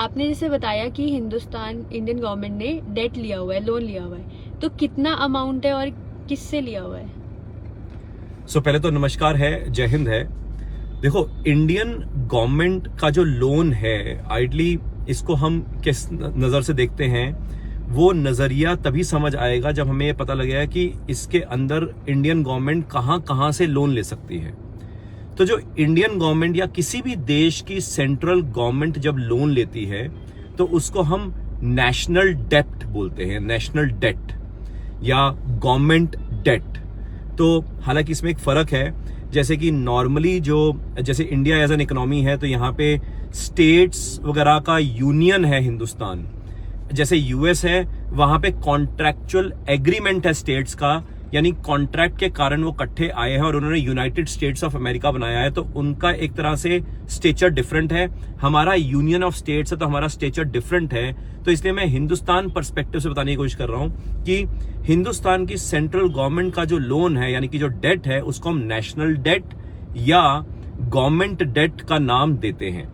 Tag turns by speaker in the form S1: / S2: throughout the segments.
S1: आपने जैसे बताया कि इंडियन गवर्नमेंट ने डेट लिया हुआ है, लोन लिया हुआ है, तो कितना अमाउंट है और किससे लिया हुआ है?
S2: पहले तो नमस्कार है, जय हिंद है। देखो, इंडियन गवर्नमेंट का जो लोन है, आइडली इसको हम किस नजर से देखते हैं, वो नजरिया तभी समझ आएगा जब हमें पता लगेगा कि इसके अंदर इंडियन गवर्नमेंट कहां कहां से लोन ले सकती है। तो जो इंडियन गवर्नमेंट या किसी भी देश की सेंट्रल गवर्नमेंट जब लोन लेती है तो उसको हम नेशनल डेब्ट बोलते हैं, नेशनल डेट या गवर्नमेंट डेट। तो हालांकि इसमें एक फर्क है, जैसे कि नॉर्मली जैसे इंडिया एज एन इकोनॉमी है तो यहाँ पे स्टेट्स वगैरह का यूनियन है हिंदुस्तान, जैसे यूएस है वहां पे कॉन्ट्रैक्चुअल एग्रीमेंट है स्टेट्स का, यानी कॉन्ट्रैक्ट के कारण वो इकट्ठे आए हैं और उन्होंने यूनाइटेड स्टेट्स ऑफ अमेरिका बनाया है। तो उनका एक तरह से स्टेचर डिफरेंट है, हमारा यूनियन ऑफ स्टेट्स है तो हमारा स्टेचर डिफरेंट है। तो इसलिए मैं हिंदुस्तान पर्सपेक्टिव से बताने की कोशिश कर रहा हूं कि हिंदुस्तान की सेंट्रल गवर्नमेंट का जो लोन है यानी कि जो डेट है उसको हम नेशनल डेट या गवर्नमेंट डेट का नाम देते हैं।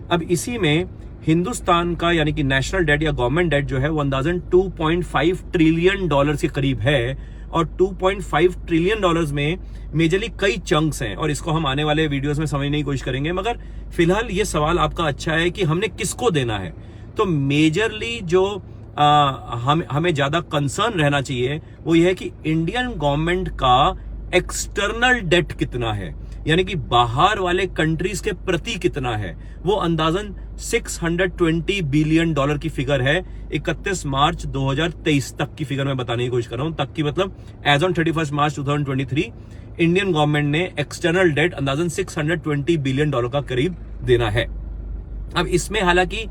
S2: अब इसी में हिंदुस्तान का यानी कि नेशनल डेट या गवर्नमेंट डेट जो है वो अंदाजन $2.5 ट्रिलियन के करीब है और $2.5 ट्रिलियन में मेजरली कई चंक्स हैं और इसको हम आने वाले वीडियोस में समझने की कोशिश करेंगे। मगर फिलहाल ये सवाल आपका अच्छा है कि हमने किसको देना है। तो मेजरली जो हमें ज्यादा कंसर्न रहना चाहिए वो ये है कि इंडियन गवर्नमेंट का एक्सटर्नल डेट कितना है, यानी कि बाहर वाले कंट्रीज के प्रति कितना है। वो अंदाजन $620 बिलियन की फिगर है। 31 मार्च 2023 तक की फिगर मैं बताने की कोशिश कर रहा हूं, तक की मतलब as on 31 March 2023 Indian government ने एक्सटर्नल डेट अंदाजन $620 बिलियन का करीब देना है। अब इसमें हालांकि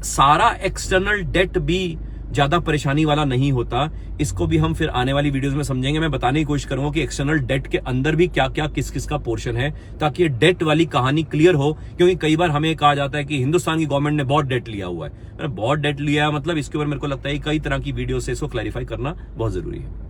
S2: सारा एक्सटर्नल डेट भी ज्यादा परेशानी वाला नहीं होता, इसको भी हम फिर आने वाली वीडियोस में समझेंगे। मैं बताने की कोशिश करूंगा कि एक्सटर्नल डेट के अंदर भी क्या क्या किस किस का पोर्शन है, ताकि ये डेट वाली कहानी क्लियर हो। क्योंकि कई बार हमें कहा जाता है कि हिंदुस्तान की गवर्नमेंट ने बहुत डेट लिया हुआ है। बहुत डेट लिया है मतलब इसके ऊपर मेरे को लगता है कई तरह की वीडियो से इसको क्लैरिफाई करना बहुत जरूरी है।